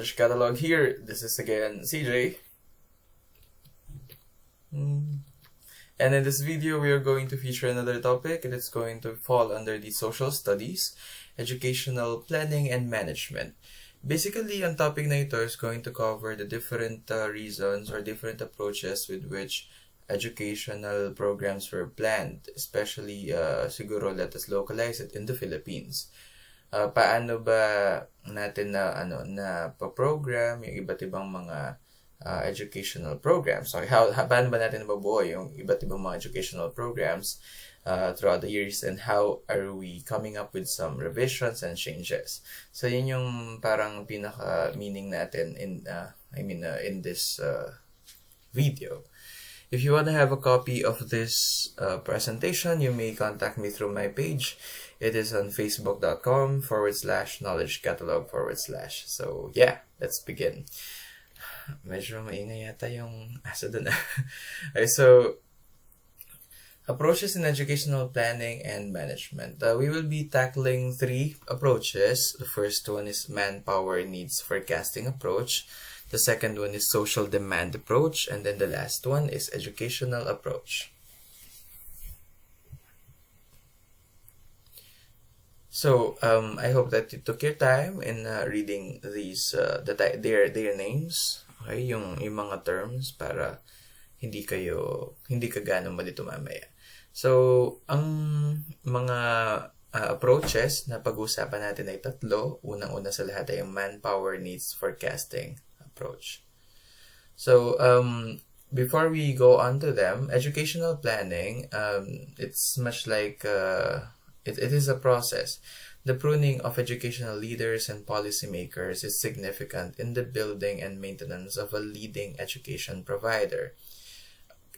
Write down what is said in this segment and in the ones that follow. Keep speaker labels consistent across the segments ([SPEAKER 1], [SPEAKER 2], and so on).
[SPEAKER 1] Knowledge Catalog here. This is again CJ. And in this video, we are going to feature another topic, and it's going to fall under the social studies, educational planning, and management. Basically, ang topic na ito is going to cover the different reasons or different approaches with which educational programs were planned, especially siguro let us localize it in the Philippines. Paano ba natin na pa-program yung iba't ibang mga educational programs? So, paano ba natin mabuo yung iba't ibang mga educational programs throughout the years, and how are we coming up with some revisions and changes? So, yun yung parang pinaka-meaning natin in this video. If you want to have a copy of this presentation, you may contact me through my page. It is on facebook.com/knowledgecatalog/. So, yeah, let's begin. Medyo maingay yata yung asa doon. Okay, so, approaches in educational planning and management. We will be tackling 3 approaches. The first one is manpower needs forecasting approach. The second one is social demand approach. And then the last one is educational approach. So, I hope that you took your time in reading these, their names. Okay, yung mga terms para hindi ka ganong malito mamaya. So, ang mga approaches na pag-usapan natin ay 3. Unang-una sa lahat ay yung manpower needs forecasting approach. So, before we go on to them, educational planning, it's much like it is a process. The pruning of educational leaders and policymakers is significant in the building and maintenance of a leading education provider.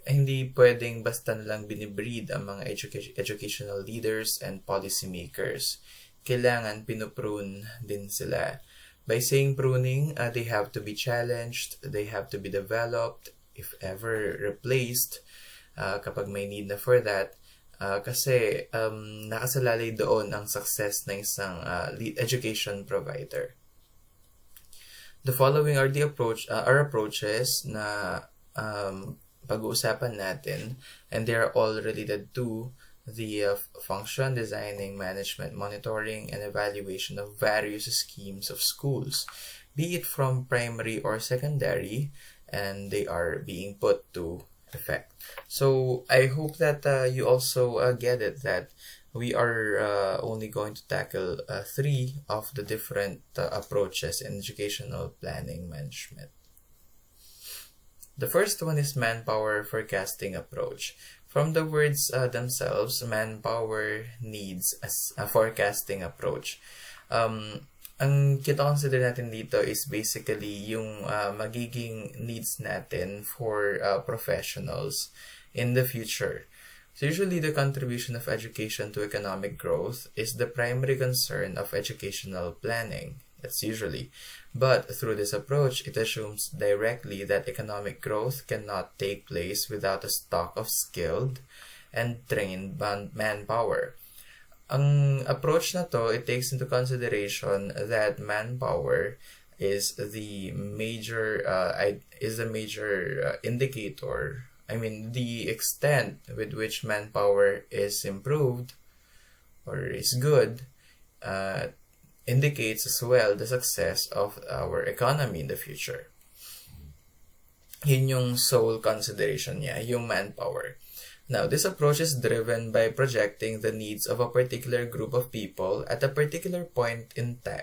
[SPEAKER 1] Hindi pwedeng basta nalang binibreed ang mga educational leaders and policymakers. Kailangan pinuprune din sila. By saying pruning, they have to be challenged, they have to be developed, if ever replaced, kapag may need na for that. Kasi nakasalalay doon ang success ng isang education provider. The following are our approaches na pag-uusapan natin, and they are all related to the function, designing, management, monitoring, and evaluation of various schemes of schools, be it from primary or secondary, and they are being put to effect. So, I hope that you also get it, that we are only going to tackle 3 of the different approaches in educational planning management. The first one is manpower forecasting approach. From the words themselves, manpower needs a forecasting approach. Ang consider natin dito is basically yung magiging needs natin for professionals in the future. So usually the contribution of education to economic growth is the primary concern of educational planning. That's usually. But through this approach, it assumes directly that economic growth cannot take place without a stock of skilled and trained manpower. Ang approach na to, it takes into consideration that manpower is the major indicator. I mean, the extent with which manpower is improved or is good indicates as well the success of our economy in the future. Yun yung sole consideration niya, yung manpower. Now, this approach is driven by projecting the needs of a particular group of people at a particular point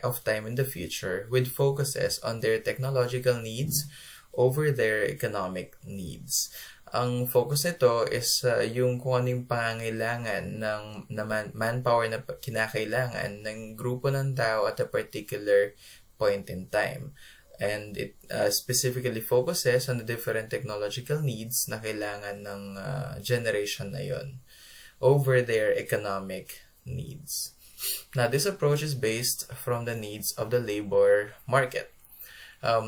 [SPEAKER 1] of time in the future, with focuses on their technological needs over their economic needs. Ang focus nito is yung kung ano yung pangangailangan ng manpower na kinakailangan ng grupo ng tao at a particular point in time. And it specifically focuses on the different technological needs na kailangan ng generation na yon over their economic needs. Now, this approach is based from the needs of the labor market.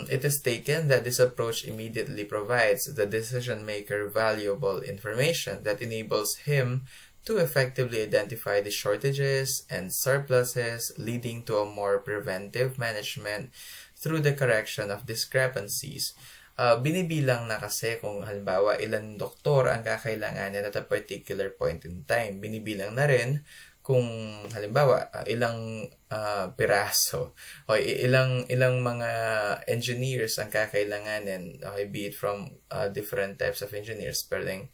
[SPEAKER 1] It is taken that this approach immediately provides the decision maker valuable information that enables him to effectively identify the shortages and surpluses, leading to a more preventive management through the correction of discrepancies. Binibilang na kasi kung halimbawa ilang doktor ang kakailanganin at a particular point in time. Binibilang na rin kung halimbawa ilang piraso o ilang mga engineers ang kakailanganin, okay, be it from different types of engineers, pwedeng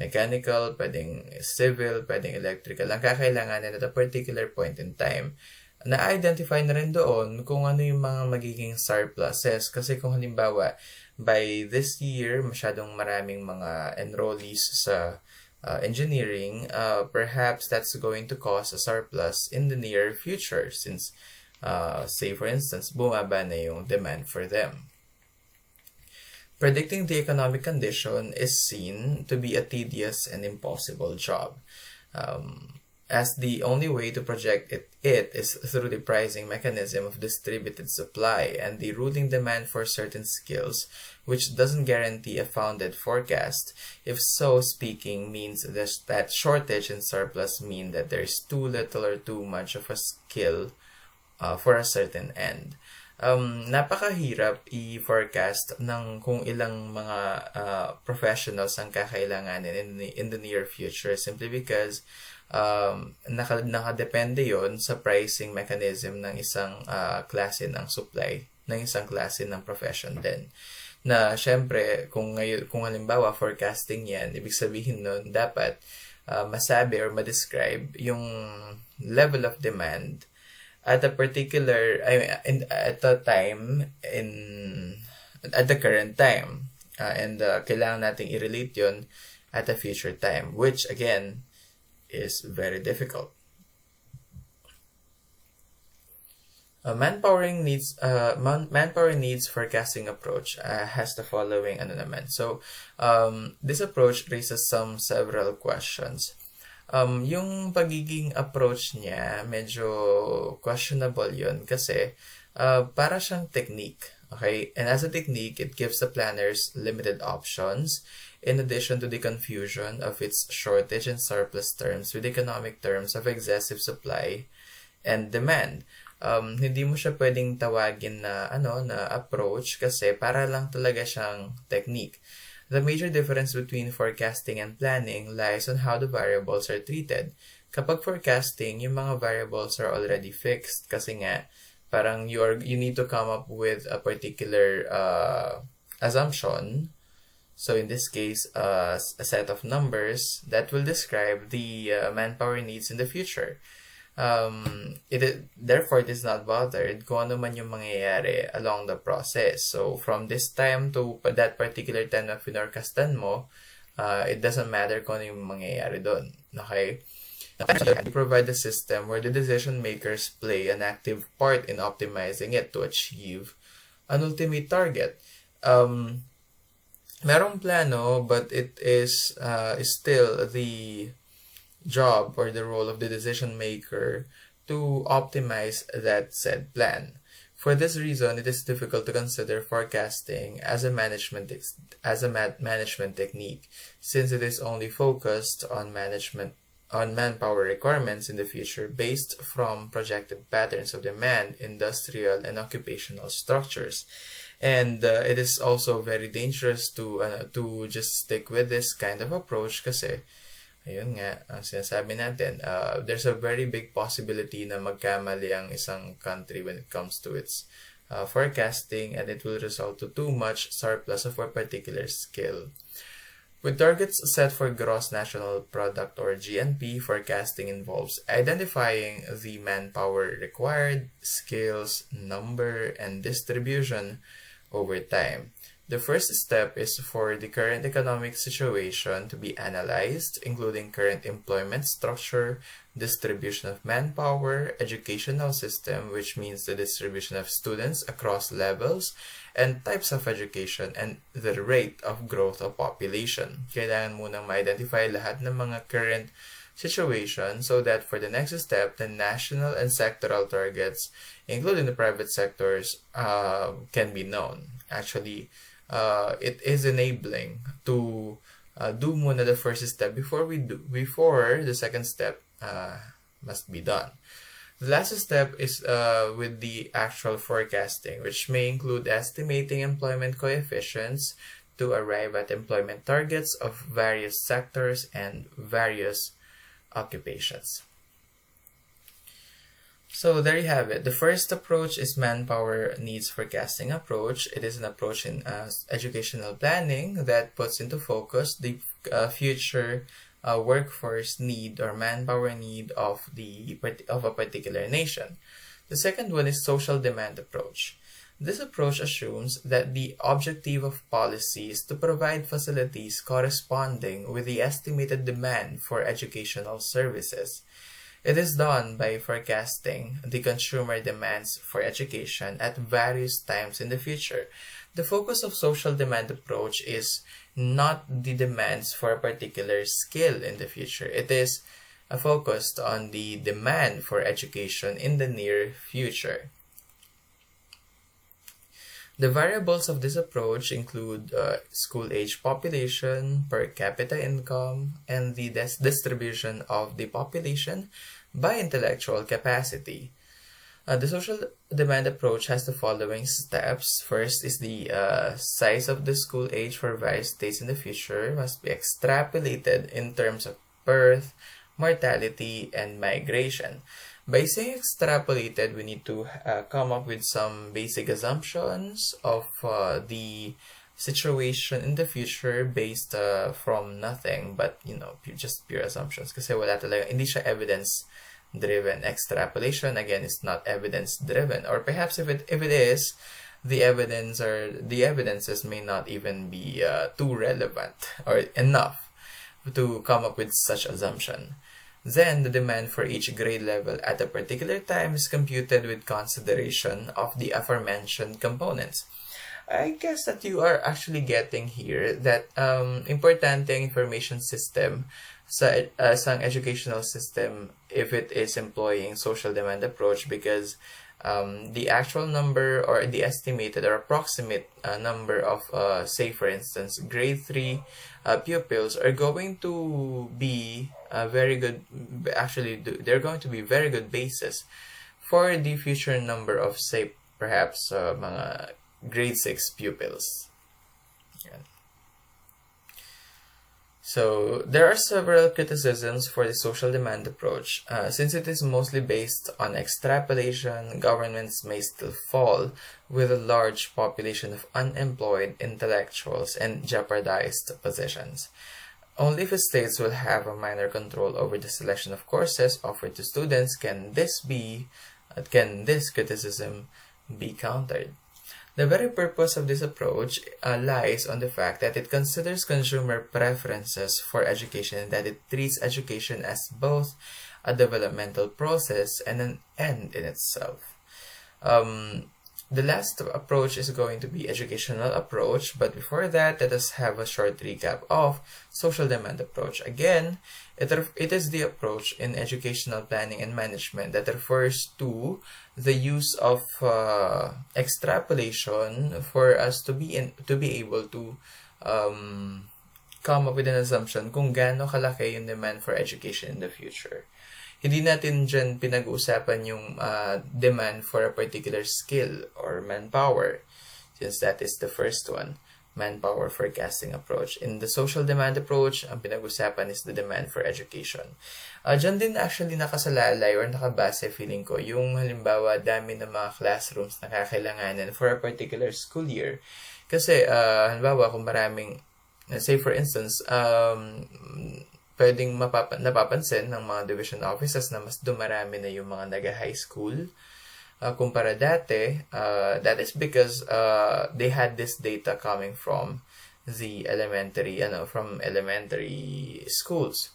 [SPEAKER 1] mechanical, pwedeng civil, pwedeng electrical, ang kakailanganin at a particular point in time. Na-identify na rin doon kung ano yung mga magiging surpluses, kasi kung halimbawa by this year masyadong maraming mga enrollees sa engineering, perhaps that's going to cause a surplus in the near future since, say for instance, bumaba na yung demand for them. Predicting the economic condition is seen to be a tedious and impossible job, as the only way to project it is through the pricing mechanism of distributed supply and the ruling demand for certain skills, which doesn't guarantee a founded forecast. If so speaking means that shortage and surplus mean that there's too little or too much of a skill for a certain end. Napakahirap i-forecast ng kung ilang mga professionals ang kakailanganin in the near future, simply because nakadepende yon sa pricing mechanism ng isang klase ng supply, ng isang klase ng profession din. Na syempre, kung halimbawa forecasting yan, ibig sabihin nun, dapat masabi or ma-describe yung level of demand at a particular, at the current time. And kailangan nating i-relate yun at a future time, which again, is very difficult. Manpower needs forecasting approach has the following So this approach raises several questions. Yung pagiging approach niya medyo questionable yun kasi para siyang technique, okay? And as a technique, it gives the planners limited options in addition to the confusion of its shortage and surplus terms with economic terms of excessive supply and demand. Hindi mo siya pwedeng tawagin na approach kasi para lang talaga siyang technique. The major difference between forecasting and planning lies on how the variables are treated. Kapag forecasting, yung mga variables are already fixed kasi nga parang you need to come up with a particular assumption. So in this case, a set of numbers that will describe the manpower needs in the future. Therefore, it is not bothered kung ano man yung mangyayari along the process. So from this time to that particular time na finorcastan mo, it doesn't matter kung ano yung mangyayari doon. Okay? You provide a system where the decision makers play an active part in optimizing it to achieve an ultimate target. Merong plano, but it is still the job or the role of the decision maker to optimize that said plan. For this reason, it is difficult to consider forecasting as a management technique, since it is only focused on manpower requirements in the future based from projected patterns of demand, industrial and occupational structures. And it is also very dangerous to just stick with this kind of approach kasi ayun nga, ang sinasabi natin, there's a very big possibility na magkamali ang isang country when it comes to its forecasting, and it will result to too much surplus of a particular skill. With targets set for gross national product or GNP, forecasting involves identifying the manpower required, skills, number, and distribution over time. The first step is for the current economic situation to be analyzed, including current employment structure, distribution of manpower, educational system, which means the distribution of students across levels and types of education, and the rate of growth of population. Kailangan munang ma-identify lahat ng mga current situation so that for the next step, the national and sectoral targets, including the private sectors, can be known. Actually, it is enabling to do muna the first step before the second step must be done. The last step is with the actual forecasting, which may include estimating employment coefficients to arrive at employment targets of various sectors and various occupations. So there you have it. The first approach is manpower needs forecasting approach. It is an approach in educational planning that puts into focus the future workforce need or manpower need of a particular nation. The second one is social demand approach. This approach assumes that the objective of policy is to provide facilities corresponding with the estimated demand for educational services. It is done by forecasting the consumer demands for education at various times in the future. The focus of social demand approach is not the demands for a particular skill in the future. It is focused on the demand for education in the near future. The variables of this approach include school-age population, per capita income, and the distribution of the population by intellectual capacity. The social demand approach has the following steps. First is the size of the school age for various states in the future must be extrapolated in terms of birth, mortality, and migration. By saying extrapolated, we need to come up with some basic assumptions of the situation in the future based from nothing but just pure assumptions kasi wala talaga, hindi siya evidence driven. Extrapolation again is not evidence driven, or perhaps if it is, the evidences may not even be too relevant or enough to come up with such assumption. Then, the demand for each grade level at a particular time is computed with consideration of the aforementioned components. I guess that you are actually getting here that importante ang information system sa isang educational system if it is employing social demand approach, because the actual number or the estimated or approximate number of, say for instance, grade 3 pupils are going to be very good, actually they're going to be very good basis for the future number of, say, perhaps mga grade 6 pupils. Yeah. So there are several criticisms for the social demand approach. Since it is mostly based on extrapolation, governments may still fall with a large population of unemployed intellectuals and jeopardized positions. Only if states will have a minor control over the selection of courses offered to students can this criticism be countered. The very purpose of this approach lies on the fact that it considers consumer preferences for education and that it treats education as both a developmental process and an end in itself. The last approach is going to be educational approach, but before that, let us have a short recap of social demand approach. Again, it is the approach in educational planning and management that refers to the use of extrapolation for us to be able to come up with an assumption kung gaano kalaki yung demand for education in the future. Hindi natin dyan pinag-uusapan yung demand for a particular skill or manpower, since that is the first one, manpower forecasting approach. In the social demand approach, ang pinag-usapan is the demand for education. Dyan din actually nakasalalay or nakabase, feeling ko, yung halimbawa dami ng mga classrooms na kakailanganin for a particular school year. Kasi halimbawa kung maraming, say for instance, pwedeng napapansin ng mga division offices na mas dumarami na yung mga naga-high school kumpara dati. That is because they had this data coming from the elementary schools.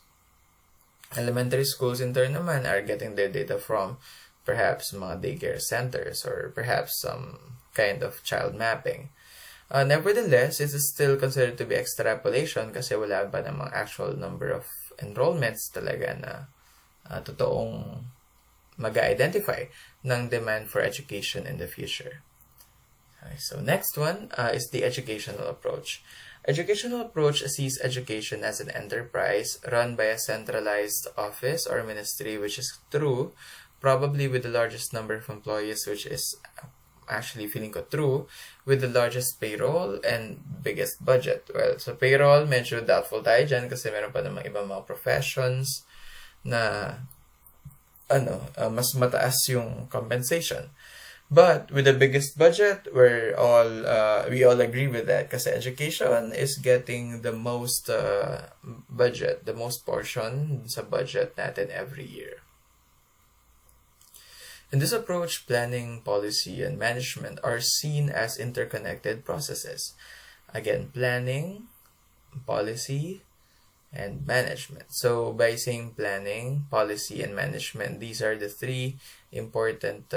[SPEAKER 1] Elementary schools in turn naman are getting their data from perhaps mga daycare centers or perhaps some kind of child mapping. Nevertheless, it is still considered to be extrapolation kasi wala pa namang actual number of enrollments talaga na totoong mag-identify ng demand for education in the future. Okay, so next one is the educational approach. Educational approach sees education as an enterprise run by a centralized office or ministry, which is true probably with the largest number of employees, which is actually feeling ko true, with the largest payroll and biggest budget. Well, so payroll, medyo doubtful tayo dyan kasi meron pa namang ibang mga professions na mas mataas yung compensation. But with the biggest budget, we all agree with that kasi education is getting the most budget, the most portion sa budget natin every year. In this approach, planning, policy, and management are seen as interconnected processes. Again, planning, policy, and management. So by saying planning, policy, and management, these are the three important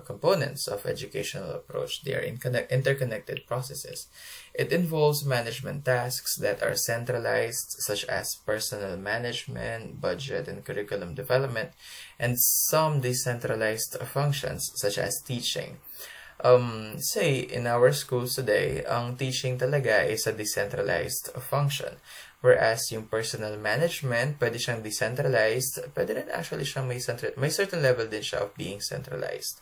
[SPEAKER 1] components of educational approach. They are interconnected processes. It involves management tasks that are centralized, such as personnel management, budget, and curriculum development, and some decentralized functions, such as teaching. Say, in our schools today, ang teaching talaga is a decentralized function. Whereas yung personal management, pwede siyang decentralized, pwede rin actually siyang may certain level din siya of being centralized.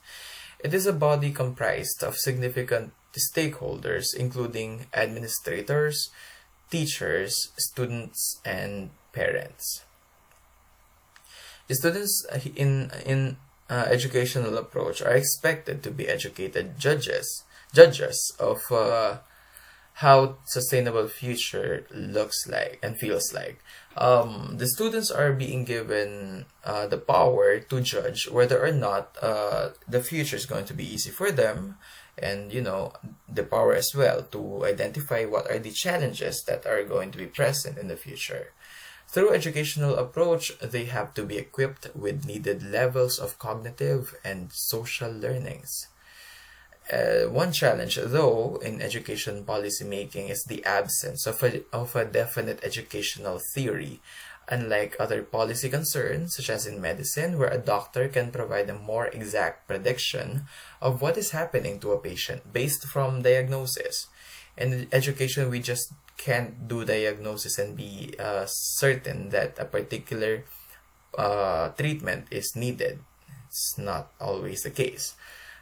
[SPEAKER 1] It is a body comprised of significant stakeholders, including administrators, teachers, students, and parents. The students in educational approach are expected to be educated judges of how sustainable future looks like and feels like. The students are being given the power to judge whether or not the future is going to be easy for them, and the power as well to identify what are the challenges that are going to be present in the future. Through educational approach, they have to be equipped with needed levels of cognitive and social learnings. One challenge, though, in education policy making is the absence of a definite educational theory. Unlike other policy concerns, such as in medicine, where a doctor can provide a more exact prediction of what is happening to a patient based from diagnosis. In education, we just can't do diagnosis and be certain that a particular treatment is needed. It's not always the case.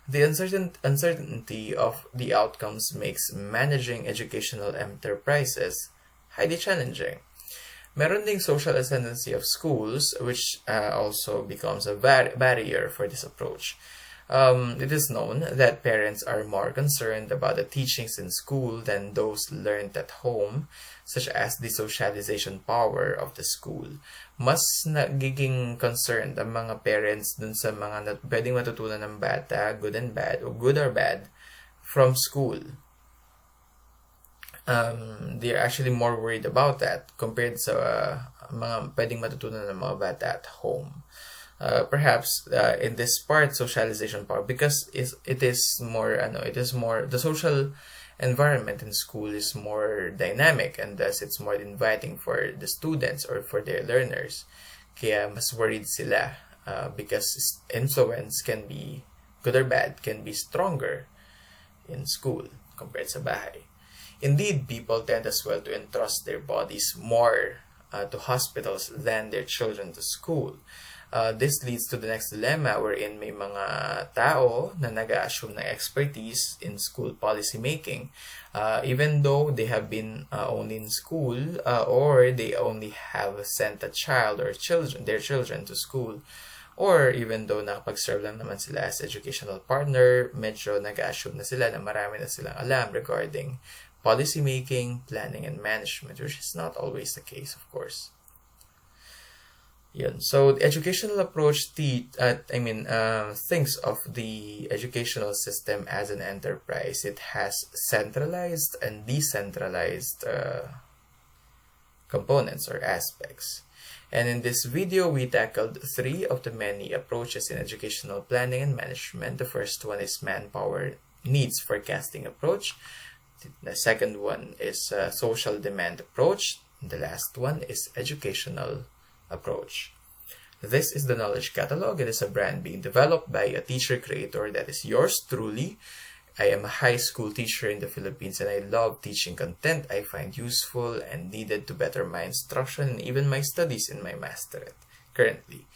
[SPEAKER 1] The uncertainty of the outcomes makes managing educational enterprises highly challenging. Meron ding social ascendancy of schools, which also becomes a barrier for this approach. It is known that parents are more concerned about the teachings in school than those learned at home, such as the socialization power of the school. Mas nagiging concerned ang mga parents dun sa mga pwedeng matutunan ng bata, good and bad, or good or bad, from school. They're actually more worried about that compared sa mga pwedeng matutunan ng mga bata at home. Perhaps in this part, socialization power, because it is more the social environment in school is more dynamic, and thus it's more inviting for the students or for their learners. Kaya mas worried sila because influence can be good or bad, can be stronger in school compared sa bahay. Indeed, people tend as well to entrust their bodies more to hospitals than their children to school. This leads to the next dilemma wherein may mga tao na nag-assume ng expertise in school policy making even though they have been only in school or they only have sent a child or their children to school, or even though nakapag-serve lang naman sila as educational partner, medyo nag-assume na sila na marami na silang alam regarding policy making, planning, and management, which is not always the case, of course. So the educational approach thinks of the educational system as an enterprise. It has centralized and decentralized components or aspects. And in this video, we tackled 3 of the many approaches in educational planning and management. The first one is manpower needs forecasting approach. The second one is social demand approach. The last one is educational approach. This is the Knowledge Catalog. It is a brand being developed by a teacher creator that is yours truly. I am a high school teacher in the Philippines, and I love teaching content I find useful and needed to better my instruction and even my studies in my masterate currently.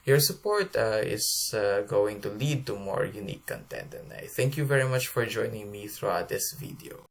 [SPEAKER 1] your support is going to lead to more unique content. And I thank you very much for joining me throughout this video.